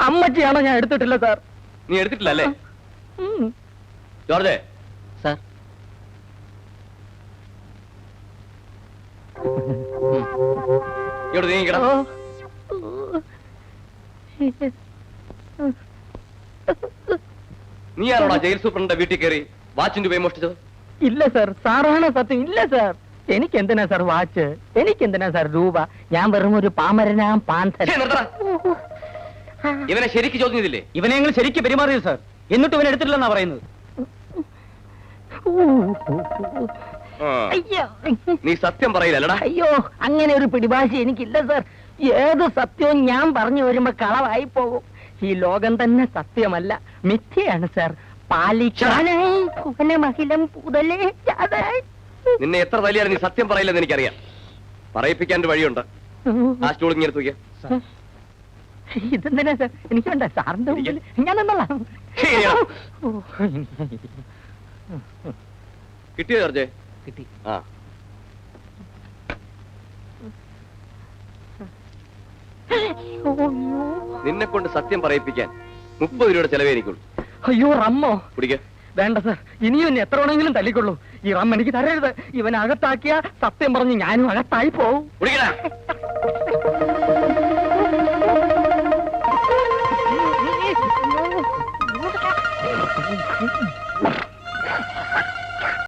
അമ്മച്ചിയാണോ? ഞാൻ എടുത്തിട്ടില്ല സാർ. നീ എടുത്തിട്ടില്ല അല്ലേ? ജോർജ് സാർ, ഇങ്ങോട്ട് നീങ്ങിക്കടാ. നീയാണോടാ ജയിൽ സൂപ്രണ്ടിന്റെ വീട്ടിൽ കയറി വാച്ചിന്റെ ഉപയോഗം മോഷ്ടിച്ചത്? ഇല്ല സാർ, സാറാണ് സത്യം. ഇല്ല സാർ, എനിക്കെന്തിനാ സാർ വാച്ച്? എനിക്കെന്തിനാ സാർ രൂപ? ഞാൻ വെറും ഒരു പാമരനാം പാന്തൻ. ഇവനെ ശരിക്ക് ചോദ്യം ചെയ്തില്ലേ? ഇവനെ ഞങ്ങൾ ശരിക്ക് പെരുമാറിയത് സാർ, എന്നിട്ട് ഇവൻ എടുത്തിട്ടില്ലെന്നാ പറയുന്നത്. അയ്യോ, നീ സത്യം പറയില്ലടാ. അയ്യോ, അങ്ങനെ ഒരു പിടിഭാഷ എനിക്കില്ല സാർ. ഏത് സത്യവും ഞാൻ പറഞ്ഞു വരുമ്പോ കളവായി പോകും. ഈ ലോകം തന്നെ സത്യമല്ല, മിഥ്യയാണ് സാർ. പാലിക്കാനായി ഭുവനമഹിലം പൂതലേ ജാതായി. നിന്നെ എത്ര തല്ലിയാലും നീ സത്യം പറയില്ലെന്ന് എനിക്കറിയാം. പറയിപ്പിക്കാൻ ഒരു വഴിയുണ്ട്. ആ സ്റ്റൂൾ ഇങ്ങനെ തൂക്കിയ. ഇതെന്തിനാ സാർ? എനിക്ക് വേണ്ട സാറിന്റെ മുമ്പിൽ ഞാൻ എന്നോളാം. കിട്ടിയോ ജോർജെ? കിട്ടി. ആ, നിന്നെ കൊണ്ട് സത്യം പറയിപ്പിക്കാൻ 30 രൂപയുടെ ചെലവേ എനിക്കുള്ളൂ. അയ്യോ, റമ്മോ? കുടിക്ക. വേണ്ട സാർ, ഇനിയും എന്നെ എത്ര വേണമെങ്കിലും തല്ലിക്കൊള്ളൂ. ഈ റം എനിക്ക് തരരുത്. ഇവൻ അകത്താക്കിയ സത്യം പറഞ്ഞ് ഞാനും അകത്തായി പോവും. കുടിക്കടാ.